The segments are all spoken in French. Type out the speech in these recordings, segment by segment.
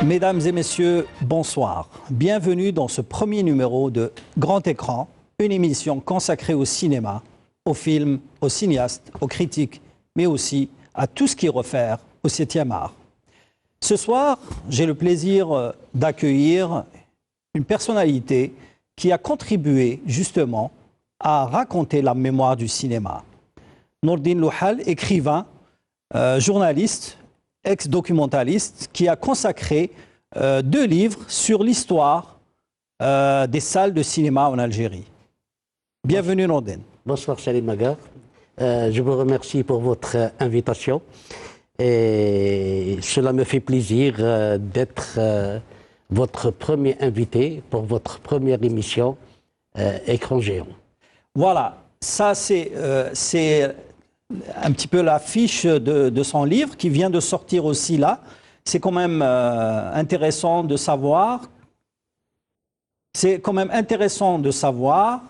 Mesdames et messieurs, bonsoir. Bienvenue dans ce premier numéro de Grand Écran, une émission consacrée au cinéma, aux films, aux cinéastes, aux critiques, mais aussi à tout ce qui réfère au 7e art. Ce soir, j'ai le plaisir d'accueillir une personnalité qui a contribué justement à raconter la mémoire du cinéma. Nourdine Louhal, écrivain, journaliste, ex-documentaliste, qui a consacré 2 livres sur l'histoire des salles de cinéma en Algérie. Bienvenue Nourdine. Bonsoir Salim Maga. Je vous remercie pour votre invitation. Et cela me fait plaisir d'être votre premier invité pour votre première émission Écran géant. Voilà, ça c'est un petit peu l'affiche de son livre qui vient de sortir aussi là. C'est quand même intéressant de savoir. C'est quand même intéressant de savoir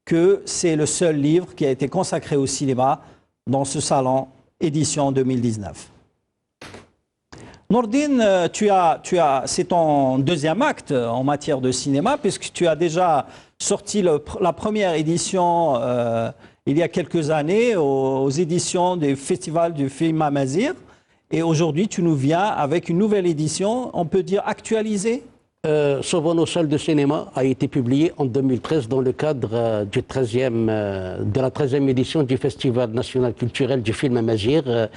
que c'est le seul livre qui a été consacré au cinéma dans ce salon édition 2019. Nourdine, c'est ton deuxième acte en matière de cinéma, puisque tu as déjà sorti la première édition il y a quelques années aux éditions du Festival du film Amazigh. Et aujourd'hui, tu nous viens avec une nouvelle édition, on peut dire actualisée. Sauvons nos salles de cinéma a été publié en 2013 dans le cadre de la 13e édition du Festival national culturel du film Amazigh.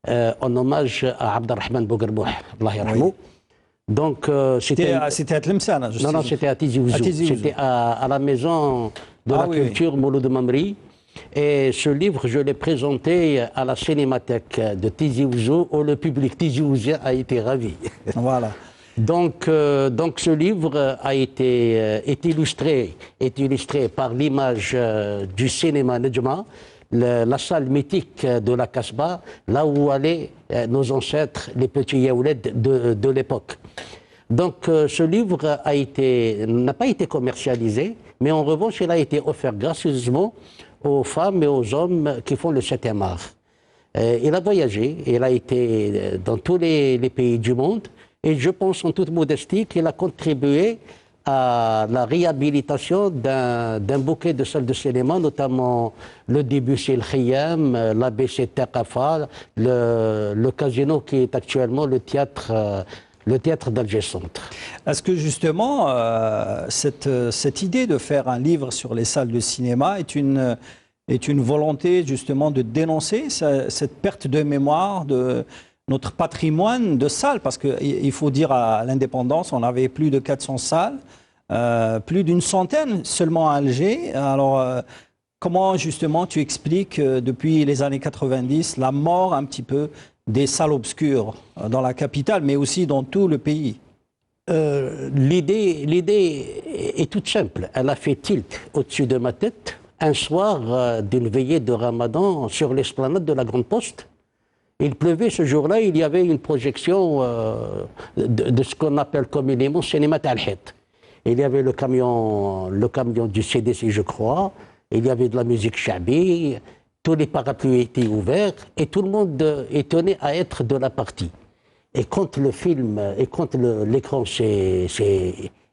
En hommage à Abdelrahman Bouguerbouh, Allah yarhamou. Donc, c'était à Tlemcen. Non, c'était à Tizi Ouzou. C'était à la maison de la culture Mouloud Mamri. Et ce livre, je l'ai présenté à la cinémathèque de Tizi Ouzou, où le public tizi ouzien a été ravi. Voilà. Donc ce livre est illustré par l'image du cinéma Nedjma, la salle mythique de la Kasbah, là où allaient nos ancêtres, les petits yaouleds de l'époque. Donc ce livre n'a pas été commercialisé, mais en revanche, il a été offert gracieusement aux femmes et aux hommes qui font le 7e art. Il a voyagé, il a été dans tous les pays du monde, et je pense en toute modestie qu'il a contribué à la réhabilitation d'un bouquet de salles de cinéma, notamment le Debussy El Khayyam, l'ABC Taqafa, le Casino qui est actuellement le théâtre d'Alger Centre. Est-ce que justement, cette idée de faire un livre sur les salles de cinéma est une volonté justement de dénoncer cette perte de mémoire de notre patrimoine de salles? Parce qu'il faut dire à l'indépendance, on avait plus de 400 salles, plus d'une centaine seulement à Alger. Alors, comment justement tu expliques depuis les années 90 la mort un petit peu des salles obscures dans la capitale, mais aussi dans tout le pays? L'idée est toute simple. Elle a fait tilt au-dessus de ma tête un soir d'une veillée de Ramadan sur l'esplanade de la Grande Poste. Il pleuvait ce jour-là, il y avait une projection de ce qu'on appelle communément cinéma Talhet. Il y avait le camion du CDC, je crois, il y avait de la musique chabi, tous les parapluies étaient ouverts et tout le monde étonné à être de la partie. Et quand le film, l'écran s'est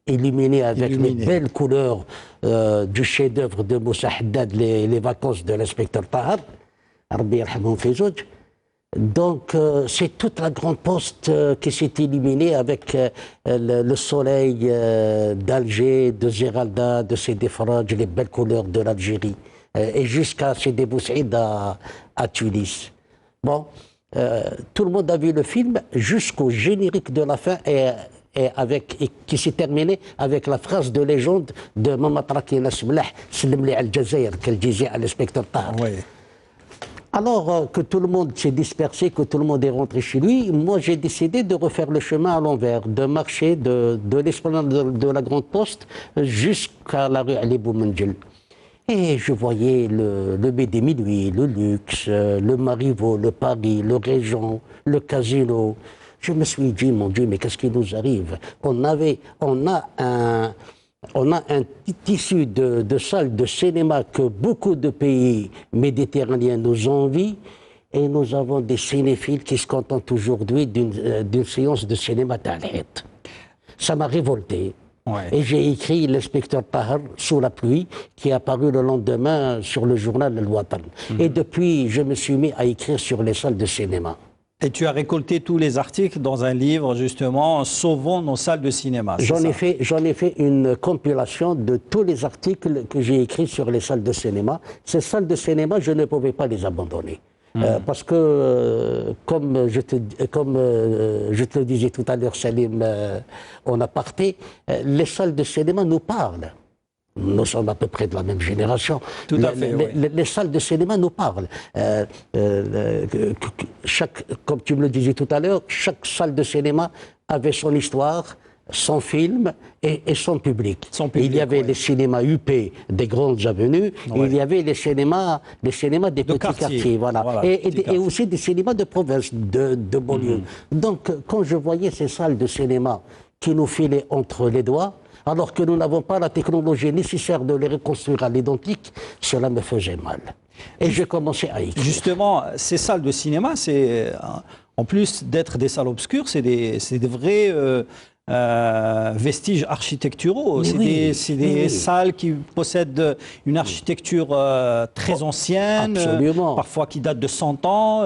illuminé avec les belles couleurs du chef-d'œuvre de Moussa Haddad, les vacances de l'inspecteur Tahar, Rabbi yarhamhum fi zouj. Donc, c'est toute la Grande Poste qui s'est illuminée avec le soleil d'Alger, de Zeralda, de Sidi Faraj, les belles couleurs de l'Algérie, et jusqu'à Sidi Boussaïd à Tunis. Bon, tout le monde a vu le film jusqu'au générique de la fin et qui s'est terminé avec la phrase de légende de Mamat Raki Nasblah, Salem li al Jazair, qu'elle disait à l'inspecteur Tahar. Alors que tout le monde s'est dispersé, que tout le monde est rentré chez lui, moi j'ai décidé de refaire le chemin à l'envers, de marcher de l'esplanade de la Grande Poste jusqu'à la rue Ali Boumendjel. Et je voyais le BD Minuit, le Luxe, le Marivaux, le Paris, le Régent, le Casino. Je me suis dit, mon Dieu, mais qu'est-ce qui nous arrive? On a un tissu de salles de cinéma que beaucoup de pays méditerranéens nous envient, et nous avons des cinéphiles qui se contentent aujourd'hui d'une séance de cinéma Talhet. ça m'a révolté. Ouais. Et j'ai écrit l'inspecteur Tahar sous la pluie, qui est apparu le lendemain sur le journal Al Watan. Et depuis, je me suis mis à écrire sur les salles de cinéma. Et tu as récolté tous les articles dans un livre, justement, Sauvons nos salles de cinéma. J'en ai fait une compilation de tous les articles que j'ai écrits sur les salles de cinéma. Ces salles de cinéma, je ne pouvais pas les abandonner. Parce que, comme je te le disais tout à l'heure, Salim, en aparté, les salles de cinéma nous parlent. Nous sommes à peu près de la même génération. Tout à fait, oui. Les salles de cinéma nous parlent. Comme tu me le disais tout à l'heure, chaque salle de cinéma avait son histoire, son film et son public. Il y avait les cinémas UP des grandes avenues, il y avait les cinémas des petits quartiers, voilà. Et aussi des cinémas de province, de banlieue. Donc, quand je voyais ces salles de cinéma qui nous filaient entre les doigts, alors que nous n'avons pas la technologie nécessaire de les reconstruire à l'identique, cela me faisait mal. Et j'ai commencé à écrire. Justement, ces salles de cinéma, c'est en plus d'être des salles obscures, c'est des vrais vestiges architecturaux. C'est des salles qui possèdent une architecture très ancienne, parfois qui date de 100 ans.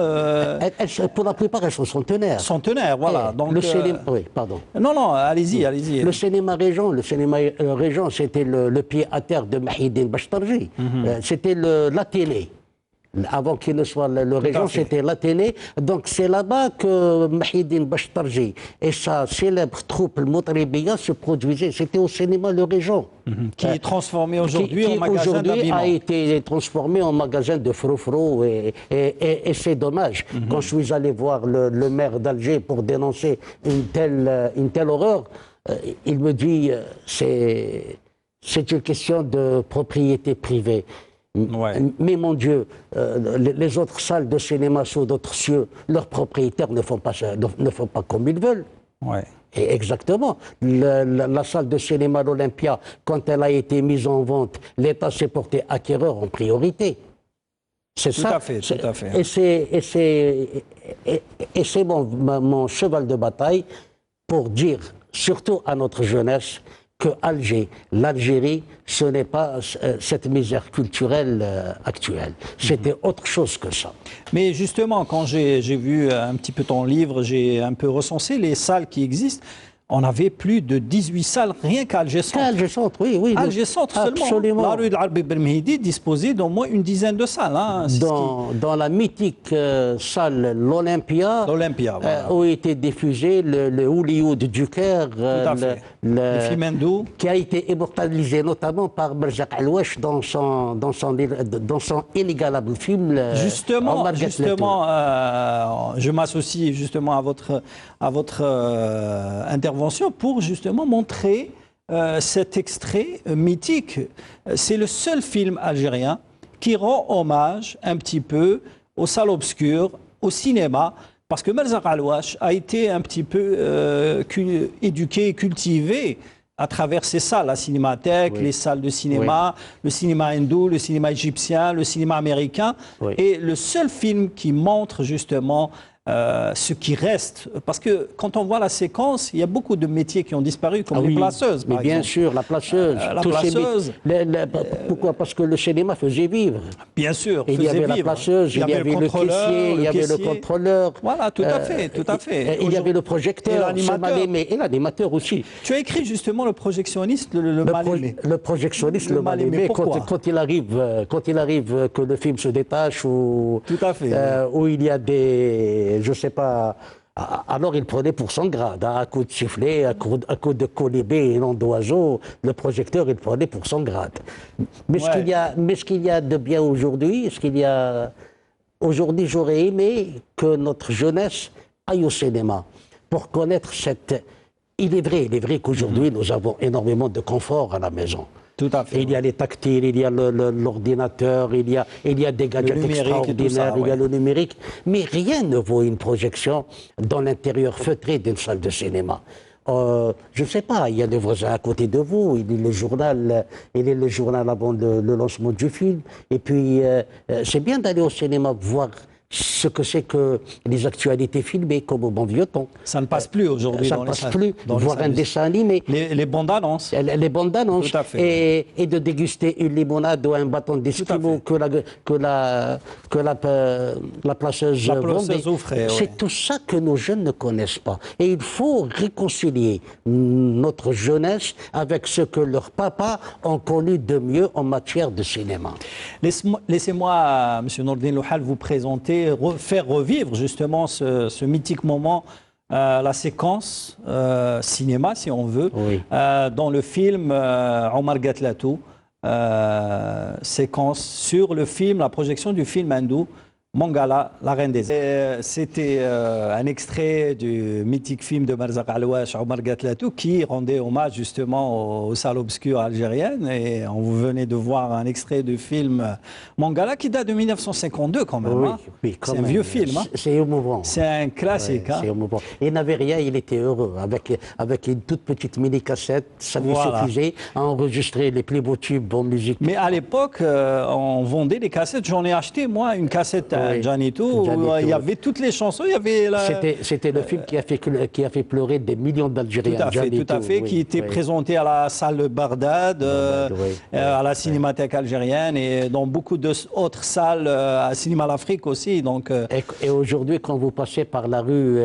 Pour la plupart, elles sont centenaires. Centenaires, voilà. Donc, le cinéma, oui, pardon. Non, allez-y, allez-y. Le cinéma Régent, c'était le pied à terre de Mahidine Bachtarji. C'était la télé. Avant qu'il ne soit le régent, c'était la télé. Donc c'est là-bas que Mahidine Bachtarji et sa célèbre troupe, le Motribiya, se produisaient. C'était au cinéma Le Régent. Qui est transformé aujourd'hui en magasin d'habillement. Aujourd'hui a été transformé en magasin de frou-frou et c'est dommage. Quand je suis allé voir le maire d'Alger pour dénoncer une telle horreur, il me dit c'est une question de propriété privée. Mais mon Dieu, les autres salles de cinéma sous d'autres cieux, leurs propriétaires ne font pas comme ils veulent. Et exactement. La salle de cinéma d'Olympia, quand elle a été mise en vente, l'État s'est porté acquéreur en priorité. C'est ça. Tout à fait. Et c'est mon cheval de bataille pour dire, surtout à notre jeunesse, que l'Algérie, ce n'est pas cette misère culturelle actuelle. C'était autre chose que ça. Mais justement, quand j'ai vu un petit peu ton livre, j'ai un peu recensé les salles qui existent. On avait plus de 18 salles, rien qu'à Alger Centre. Alger Centre, oui. Alger Centre seulement. Absolument. La rue de l'Arbi Ben Mehdi disposait d'au moins une dizaine de salles. Hein, dans la mythique salle l'Olympia, voilà. Où était diffusé le Hollywood du Caire, le film hindou, qui a été immortalisé notamment par Merzak Alouache dans son inégalable film. Justement, je m'associe justement à votre intervention pour justement montrer cet extrait mythique. C'est le seul film algérien qui rend hommage un petit peu aux salles obscures, au cinéma, parce que Merzak Alouache a été un petit peu éduqué et cultivé à travers ces salles, la cinémathèque, les salles de cinéma, le cinéma hindou, le cinéma égyptien, le cinéma américain. Et le seul film qui montre justement ce qui reste, parce que quand on voit la séquence, il y a beaucoup de métiers qui ont disparu, comme les placeuses, par bien exemple. sûr, la placeuse. Pourquoi? Parce que le cinéma faisait vivre. Bien sûr, il y avait la placeuse, il y avait le caissier, il y avait le contrôleur. Voilà, tout à fait. Il y avait le projecteur, et l'animateur aussi. Tu as écrit justement le projectionniste, le mal-aimé. Le projectionniste, le mal-aimé, quand il arrive que le film se détache, ou il y a des... Je ne sais pas. Alors il prenait pour son grade, à coup de sifflet, à coup de colibé et non d'oiseau, le projecteur il prenait pour son grade. Mais ce qu'il y a de bien aujourd'hui, aujourd'hui j'aurais aimé que notre jeunesse aille au cinéma pour connaître cette... Il est vrai qu'aujourd'hui nous avons énormément de confort à la maison. Tout à fait. Il y a les tactiles, il y a l'ordinateur, il y a des gadgets extraordinaires, il y a le numérique. Mais rien ne vaut une projection dans l'intérieur feutré d'une salle de cinéma. Je ne sais pas, il y a des voisins à côté de vous, il est le journal avant le lancement du film. Et puis, c'est bien d'aller au cinéma voir ce que c'est que les actualités filmées, comme au bon vieux temps. Ça ne passe plus aujourd'hui Ça dans ne les passe salles. plus, voir un dessin animé. Les bandes annonces. Les bandes annonces. Tout à fait. Et de déguster une limonade ou un bâton d'esquimau que la placeuse vendait. offrait. C'est tout ça que nos jeunes ne connaissent pas. Et il faut réconcilier notre jeunesse avec ce que leurs papas ont connu de mieux en matière de cinéma. Laissez-moi, M. Nourdine Louhal, vous présenter, faire revivre justement ce mythique moment, la séquence cinéma, si on veut, Oui. dans le film Omar Gatlatou, séquence sur le film, la projection du film hindou Mangala, la reine des Indes. C'était un extrait du mythique film de Marzaq Alouache, Omar Gatlatou, qui rendait hommage justement aux salles obscures algériennes. Et vous venez de voir un extrait du film Mangala qui date de 1952 quand même. Oui, Hein. oui, c'est un vieux film. Hein. C'est émouvant. C'est un classique. Ouais, hein. c'est émouvant. Il n'avait rien, il était heureux. Avec une toute petite mini-cassette, ça lui suffisait à enregistrer les plus beaux tubes en musique. Mais à l'époque, on vendait des cassettes. J'en ai acheté, moi, une cassette Janitou, où il y avait toutes les chansons. Il y avait C'était le film qui a fait pleurer des millions d'Algériens. Tout à fait, qui était présenté à la salle de Bagdad, à la Cinémathèque algérienne et dans beaucoup d'autres salles, à Cinéma l'Afrique aussi. Donc, et aujourd'hui, quand vous passez par la rue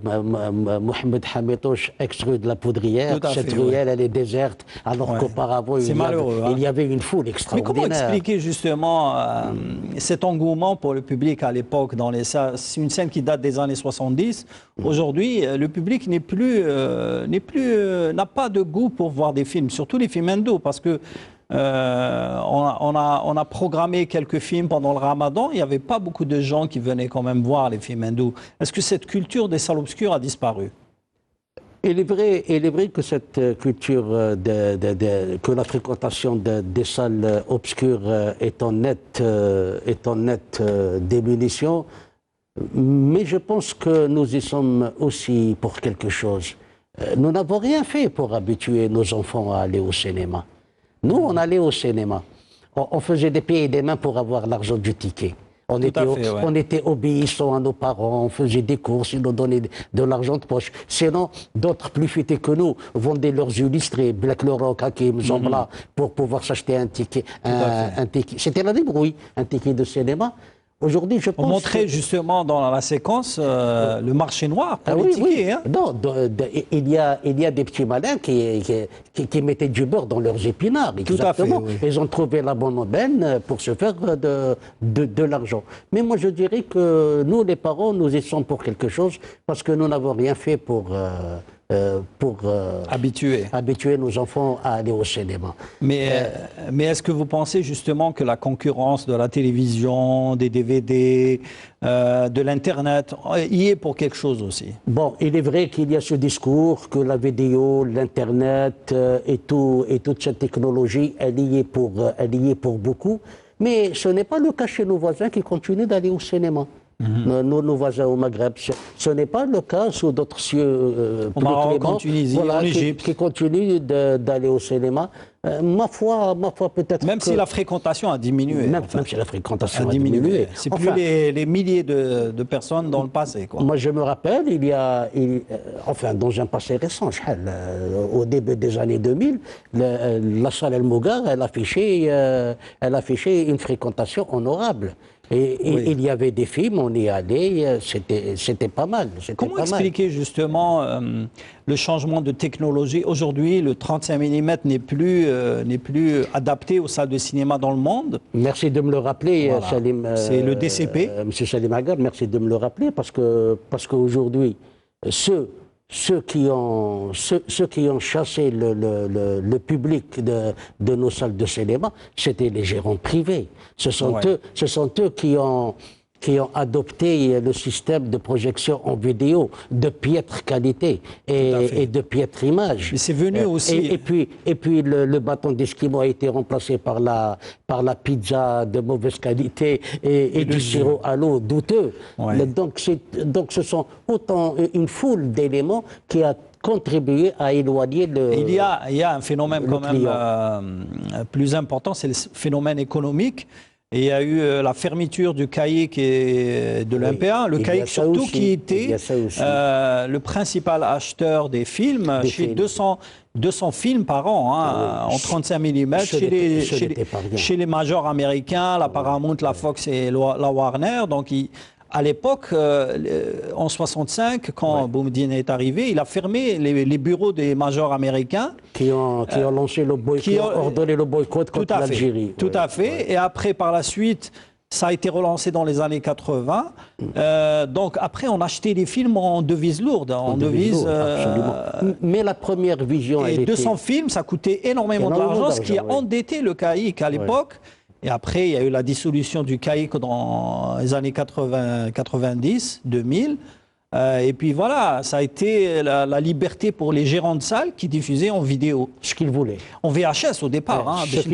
Mohamed Hamidouche, ex-rue de la Poudrière, cette ruelle, elle est déserte, alors qu'auparavant, il y avait une foule extraordinaire. Mais comment expliquer justement cet engouement pour le public à l'époque dans les salles? C'est une scène qui date des années 70. Aujourd'hui, le public n'a pas de goût pour voir des films, surtout les films hindous, parce que on a programmé quelques films pendant le Ramadan. Il n'y avait pas beaucoup de gens qui venaient quand même voir les films hindous. Est-ce que cette culture des salles obscures a disparu? Il est vrai que cette culture, que la fréquentation des salles obscures est en nette diminution, mais je pense que nous y sommes aussi pour quelque chose. Nous n'avons rien fait pour habituer nos enfants à aller au cinéma. Nous, on allait au cinéma. On faisait des pieds et des mains pour avoir l'argent du ticket. On était obéissants à nos parents, on faisait des courses, ils nous donnaient de l'argent de poche. Sinon, d'autres plus futés que nous vendaient leurs illustrés, Black Loroc, Hakim, Zambla, pour pouvoir s'acheter un ticket. C'était la débrouille, un ticket de cinéma. Aujourd'hui, je pense. On montrait justement dans la séquence le marché noir pour les tickets. Oui. Hein. Non, il y a des petits malins qui mettaient du beurre dans leurs épinards. Exactement. Tout à fait, oui. Ils ont trouvé la bonne aubaine pour se faire de l'argent. Mais moi, je dirais que nous, les parents, nous y sommes pour quelque chose parce que nous n'avons rien fait pour habituer nos enfants à aller au cinéma. Mais est-ce que vous pensez justement que la concurrence de la télévision, des DVD, de l'Internet, y est pour quelque chose aussi? Bon, il est vrai qu'il y a ce discours que la vidéo, l'Internet et toute cette technologie, elle y est pour beaucoup. Mais ce n'est pas le cas chez nos voisins qui continuent d'aller au cinéma. Nos voisins au Maghreb. Ce n'est pas le cas sous d'autres cieux au Maroc, en Tunisie, en Égypte. Qui continuent d'aller au cinéma. Ma foi peut-être. Même si la fréquentation a diminué. Même si la fréquentation a diminué. C'est plus les milliers de personnes dans le passé. Quoi. Moi, je me rappelle, dans un passé récent, au début des années 2000, la salle El Mougar, elle affichait une fréquentation honorable. Et il y avait des films, on y allait, c'était pas mal. Comment expliquer justement le changement de technologie? Aujourd'hui, le 35 mm n'est plus adapté aux salles de cinéma dans le monde. Merci de me le rappeler, voilà. Salim. C'est le DCP. Monsieur Salim Agar, merci de me le rappeler parce qu'aujourd'hui, ceux qui ont chassé le public de nos salles de cinéma, c'était les gérants privés. Ce sont eux qui ont adopté le système de projection en vidéo de piètre qualité et de piètre image. Mais c'est venu aussi. Et puis le bâton d'esquimau a été remplacé par la pizza de mauvaise qualité et du sirop à l'eau douteux. Ouais. Donc ce sont autant une foule d'éléments qui a contribué à éloigner le Il y a un phénomène quand même plus important, c'est le phénomène économique. Et il y a eu la fermeture du CAIC et de l'MPA. Le CAIC surtout qui était le principal acheteur des films, chez 200 films par an, hein, en 35 mm, chez les majors américains, la Paramount, la Fox et la Warner. Donc, à l'époque, en 65, quand Boumediene est arrivé, il a fermé les bureaux des majors américains. Qui ont lancé le boycott, qui ont ordonné le boycott contre l'Algérie. Tout à fait. Et après, par la suite, ça a été relancé dans les années 80. Donc après, on achetait des films en devises lourdes. En devises, absolument. Mais la première vision... Et 200 films, ça coûtait énormément d'argent, ce qui a endetté le CAIC à l'époque. Et après, il y a eu la dissolution du CAIC dans les années 90, 2000. Et puis voilà, ça a été la liberté pour les gérants de salles qui diffusaient en vidéo. Ce qu'ils voulaient. En VHS au départ. Ce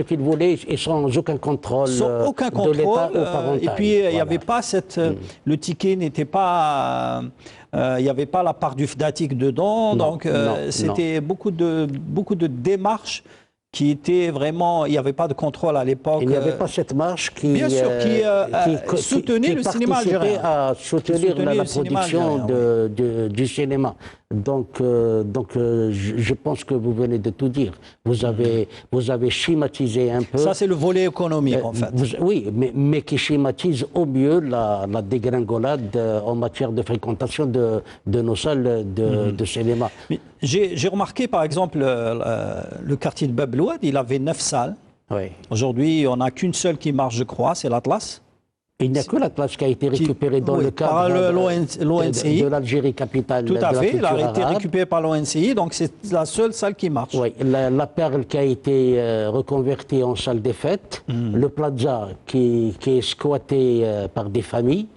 qu'ils voulaient, et sans aucun contrôle, de l'État ou parental. Et puis, il n'y avait pas cette... Le ticket n'était pas... il n'y avait pas la part du FDATIC dedans. Donc, c'était beaucoup de démarches qui était vraiment, il n'y avait pas de contrôle à l'époque. Il n'y avait pas cette marche qui, bien sûr, qui soutenait le cinéma algérien. À soutenir la production du cinéma. Donc, je pense que vous venez de tout dire. Vous avez schématisé un peu. Ça, c'est le volet économique, en fait. Oui, mais qui schématise au mieux la dégringolade en matière de fréquentation de nos salles de cinéma. J'ai remarqué, par exemple, le quartier de Bab el-Oued, il avait 9 salles. Oui. Aujourd'hui, on n'a qu'une seule qui marche, je crois, c'est l'Atlas. Il n'y a que l'Atlas qui a été récupéré dans le cadre de l'Algérie capitale. Tout à fait, il a été arabe. Récupéré par l'ONCI, donc c'est la seule salle qui marche. Oui, la Perle qui a été reconvertie en salle des fêtes, le Plaza qui est squatté par des familles,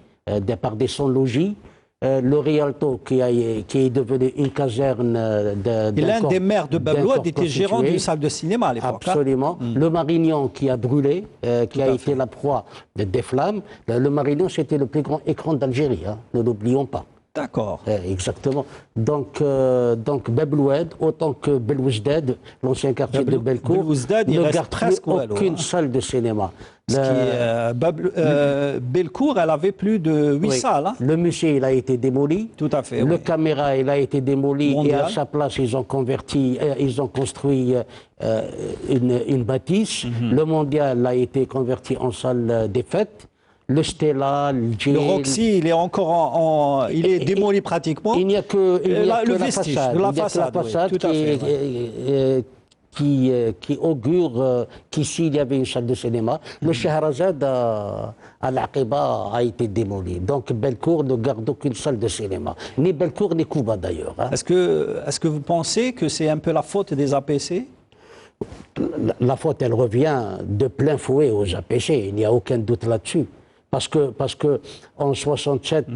par des sans-logis, le Rialto qui est devenu une caserne l'un des maires de Bab el-Oued était gérant d'une salle de cinéma à l'époque. Absolument. Le Marignan qui a brûlé, qui a été la proie des flammes. Le Marignan, c'était le plus grand écran d'Algérie, hein, ne l'oublions pas. D'accord. Exactement. Donc Bab el-Oued, autant que Belouizdad, l'ancien quartier de Belcourt, ne garde presque aucune salle de cinéma. Belcourt, elle avait plus de 8 salles. Hein. Le musée, il a été démoli. Tout à fait. Le caméra, il a été démoli. Et à sa place, ils ont construit une bâtisse. Le mondial a été converti en salle des fêtes. Le Stella, le Roxy, il est encore il est démoli pratiquement. Il n'y a que le vestige, la façade qui augure qu'ici il y avait une salle de cinéma. Le Shahrazad à l'Aqiba a été démoli. Donc Belcourt ne garde aucune salle de cinéma. Ni Belcourt ni Kouba d'ailleurs. Hein. Est-ce que vous pensez que c'est un peu la faute des APC? La faute, elle revient de plein fouet aux APC. Il n'y a aucun doute là-dessus. Parce que en 67,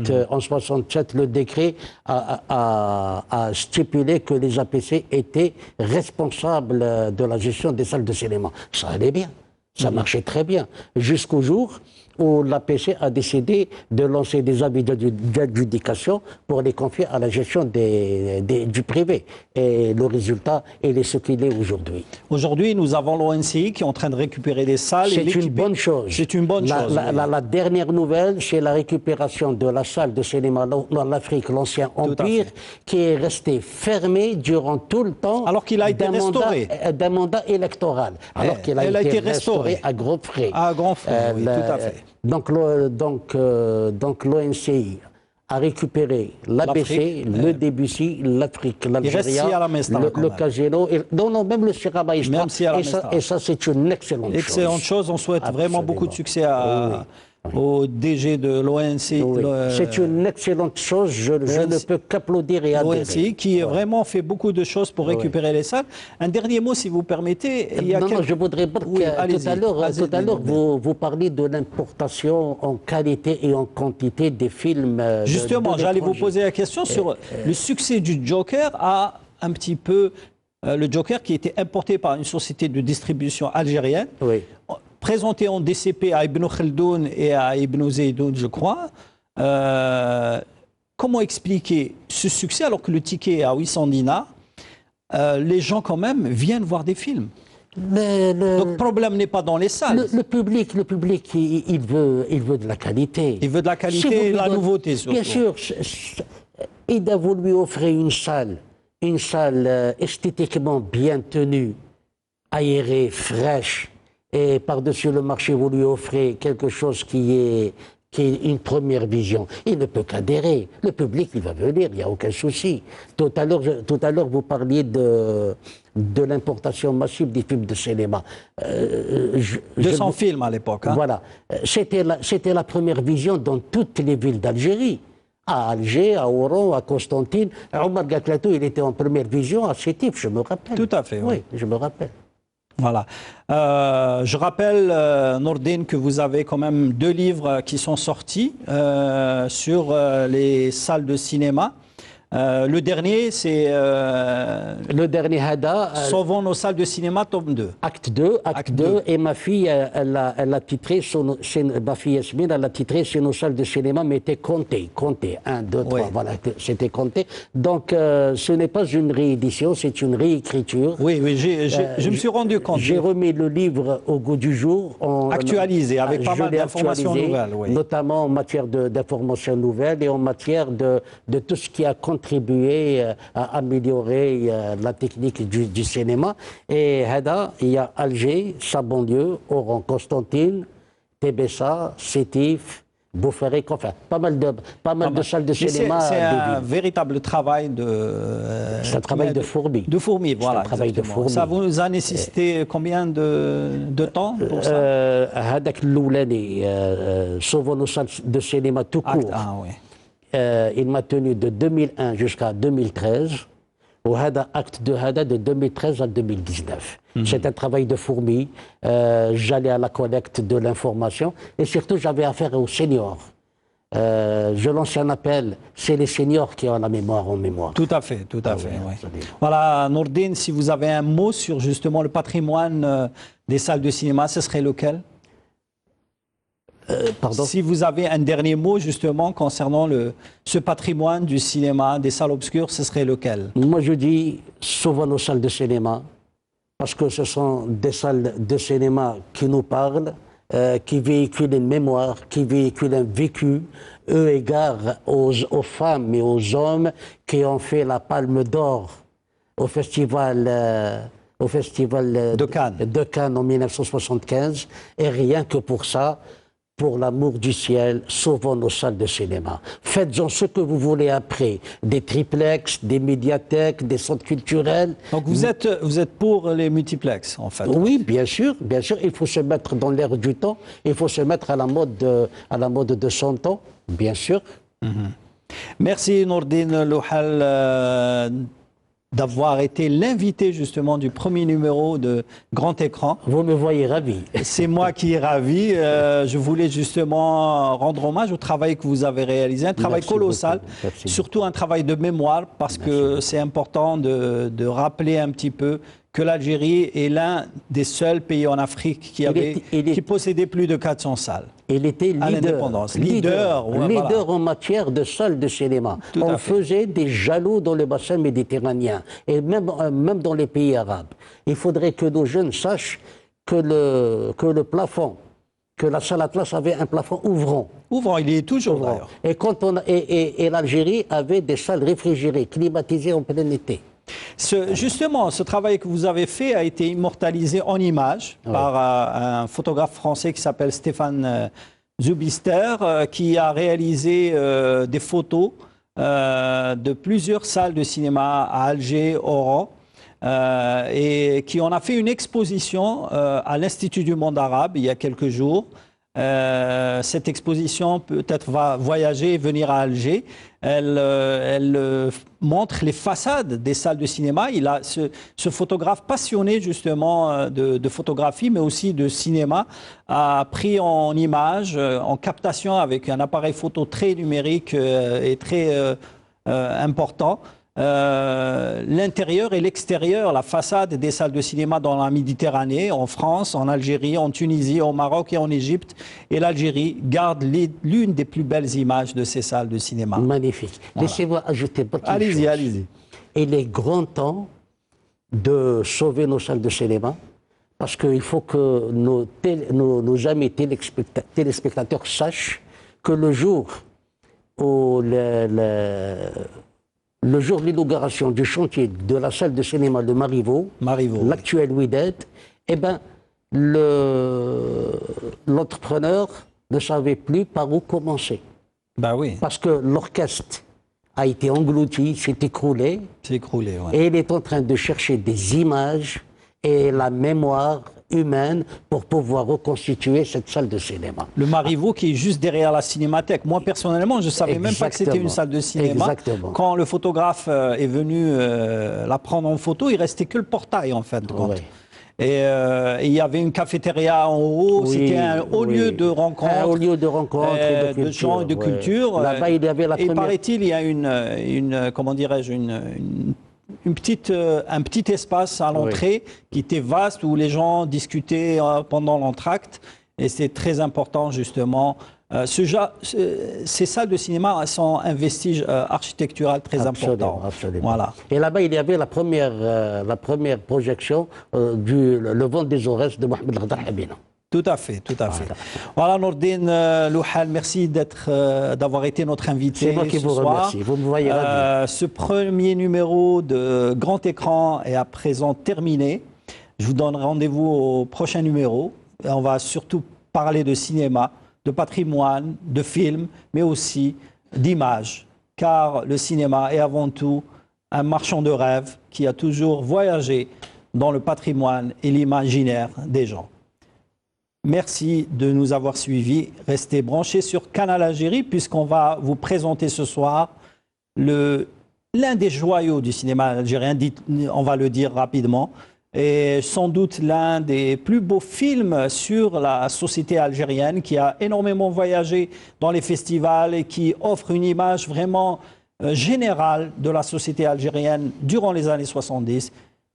le décret a stipulé que les APC étaient responsables de la gestion des salles de cinéma. Ça allait bien, ça marchait très bien, jusqu'au jour où l'APC a décidé de lancer des avis d'adjudication pour les confier à la gestion du privé. Et le résultat, il est ce qu'il est aujourd'hui. Aujourd'hui, nous avons l'ONCI qui est en train de récupérer des salles. C'est une bonne chose. C'est une bonne chose. La dernière nouvelle, c'est la récupération de la salle de cinéma dans l'Afrique, l'ancien Empire, qui est restée fermée durant tout le temps. Alors qu'il a été restauré. D'un mandat électoral. Alors qu'il a été restauré à gros frais. À grands frais, oui, tout à fait. Donc l'ONCI a récupéré l'APC, le Debussy, l'Afrique, l'Algérie, le Casino, même le Sierra Maestra. Et ça, c'est une excellente chose. Excellente chose. On souhaite vraiment beaucoup de succès au DG de l'ONCI. C'est une excellente chose. Je ne peux qu'applaudir et adhérer. L'ONCI qui vraiment fait beaucoup de choses pour récupérer les salles. Un dernier mot, si vous permettez. Je voudrais dire tout à l'heure, vous parliez de l'importation en qualité et en quantité des films. Justement, j'allais vous poser la question sur le succès du Joker à un petit peu le Joker qui était importé par une société de distribution algérienne. Oui. Présenté en DCP à Ibn Khaldoun et à Ibn Zeydoun, je crois. Comment expliquer ce succès alors que le ticket est à 800 dinars? Les gens, quand même, viennent voir des films. Donc, le problème n'est pas dans les salles. Le public, il veut de la qualité. Il veut de la qualité et de la nouveauté, surtout. Bien sûr, vous lui offrez une salle esthétiquement bien tenue, aérée, fraîche, et par-dessus le marché, vous lui offrez quelque chose qui est une première vision. Il ne peut qu'adhérer. Le public, il va venir, il n'y a aucun souci. Tout à l'heure, vous parliez de l'importation massive des films de cinéma. 200 films à l'époque. Hein. Voilà. C'était la première vision dans toutes les villes d'Algérie. À Alger, à Oran, à Constantine. Omar Gaklatou, il était en première vision à Sétif, je me rappelle. Tout à fait. Oui, je me rappelle. Voilà. Je rappelle, Nourdine, que vous avez quand même 2 livres qui sont sortis sur les salles de cinéma. Le dernier, c'est... le dernier Hada... Sauvons nos salles de cinéma, tome 2. Acte 2. Et ma fille, elle a titré, ma fille Yasmine, elle a titré sur nos salles de cinéma, mais était compté. 1, 2, 3, voilà, c'était compté. Donc, ce n'est pas une réédition, c'est une réécriture. Oui, je me suis rendu compte. J'ai remis le livre au goût du jour. Actualisé, avec pas mal d'informations nouvelles. Oui. Notamment en matière d'informations nouvelles et en matière de tout ce qui a contribué à améliorer la technique du cinéma. Et Hada, il y a Alger, sa banlieue, Oran, Constantine, Tébessa, Sétif, Boufarek, enfin, pas mal de salles de cinéma. C'est un véritable travail de... c'est un travail de fourmi. De fourmi, voilà. C'est un travail de fourmi. Ça vous a nécessité combien de temps pour ça Hadak Loulani, sauvons nos salles de cinéma tout court. Oui. Il m'a tenu de 2001 jusqu'à 2013, au acte de Hada de 2013 à 2019. C'est un travail de fourmi. J'allais à la collecte de l'information et surtout j'avais affaire aux seniors. Je lance un appel, c'est les seniors qui ont la mémoire en mémoire. Tout à fait, tout à fait. Oui. Voilà, Nourdine, si vous avez un mot sur justement le patrimoine des salles de cinéma, ce serait lequel ? Pardon ? Si vous avez un dernier mot justement concernant ce patrimoine du cinéma, des salles obscures, ce serait lequel? Moi je dis, sauvons nos salles de cinéma, parce que ce sont des salles de cinéma qui nous parlent, qui véhiculent une mémoire, qui véhiculent un vécu, eu égard aux femmes et aux hommes qui ont fait la Palme d'Or au festival de Cannes en 1975, et rien que pour ça, pour l'amour du ciel, sauvons nos salles de cinéma. Faites-en ce que vous voulez après. Des triplex, des médiathèques, des centres culturels. Donc vous êtes pour les multiplex, en fait? Oui, bien sûr. Il faut se mettre dans l'air du temps. Il faut se mettre à la mode de son temps, bien sûr. Merci Nourdine Louhal d'avoir été l'invité justement du premier numéro de Grand Écran. Vous me voyez ravi. C'est moi qui est ravi. Je voulais justement rendre hommage au travail que vous avez réalisé, un travail colossal, surtout un travail de mémoire, parce que c'est important de rappeler un petit peu que l'Algérie est l'un des seuls pays en Afrique qui possédait plus de 400 salles. Il était leader en matière de salles de cinéma. On faisait des jaloux dans le bassin méditerranéen et même dans les pays arabes. Il faudrait que nos jeunes sachent que le plafond, que la salle Atlas avait un plafond ouvrant. Ouvrant, il est toujours d'ailleurs. Et l'Algérie avait des salles réfrigérées, climatisées en plein été. Justement, ce travail que vous avez fait a été immortalisé en images par un photographe français qui s'appelle Stéphane Zubister, qui a réalisé des photos de plusieurs salles de cinéma à Alger, Oran, et qui en a fait une exposition à l'Institut du monde arabe il y a quelques jours. Cette exposition peut-être va voyager et venir à Alger. Elle montre les façades des salles de cinéma. Il a ce photographe passionné justement de photographie, mais aussi de cinéma, a pris en images, en captation avec un appareil photo très numérique et très important. L'intérieur et l'extérieur, la façade des salles de cinéma dans la Méditerranée, en France, en Algérie, en Tunisie, au Maroc et en Égypte. Et l'Algérie garde l'une des plus belles images de ces salles de cinéma. Magnifique. Voilà. Laissez-moi ajouter quelque chose. Allez-y. Il est grand temps de sauver nos salles de cinéma Parce qu'il faut que nos amis téléspectateurs sachent que le jour où le jour de l'inauguration du chantier de la salle de cinéma de Marivaux, l'actuel Wydad, eh ben, l'entrepreneur ne savait plus par où commencer. Ben oui. Parce que l'orchestre a été englouti, s'est écroulé. C'est écroulé, ouais. Et il est en train de chercher des images et la mémoire humaine pour pouvoir reconstituer cette salle de cinéma. Le Marivaux qui est juste derrière la cinémathèque. Moi, personnellement, je ne savais même pas que c'était une salle de cinéma. Exactement. Quand le photographe est venu la prendre en photo, il restait que le portail, en fait. Oui. Et il y avait une cafétéria en haut, Oui, c'était un haut lieu de rencontre. Un haut lieu de rencontre et de culture. De gens et de culture. Là-bas, il y avait la et première... paraît-il, il y a comment dirais-je, un petit espace à l'entrée qui était vaste où les gens discutaient pendant l'entracte. Et c'est très important, justement. Ces salles de cinéma sont un vestige architectural très important. Absolument. Voilà. Et là-bas, il y avait la première projection Le vent des Aurès de Mohamed Ghadar Habina. Tout à fait, tout à fait. Voilà, Nourdine Louhal, merci d'avoir été notre invité. C'est moi qui vous remercie. Vous me voyez ravi. Ce premier numéro de Grand Écran est à présent terminé. Je vous donne rendez-vous au prochain numéro. On va surtout parler de cinéma, de patrimoine, de films, mais aussi d'images. Car le cinéma est avant tout un marchand de rêves qui a toujours voyagé dans le patrimoine et l'imaginaire des gens. Merci de nous avoir suivis. Restez branchés sur Canal Algérie puisqu'on va vous présenter ce soir l'un des joyaux du cinéma algérien, on va le dire rapidement, et sans doute l'un des plus beaux films sur la société algérienne qui a énormément voyagé dans les festivals et qui offre une image vraiment générale de la société algérienne durant les années 70.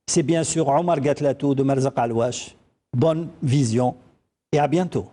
C'est bien sûr Omar Gatlatou de Merzaq Alouache. Bonne vision et à bientôt.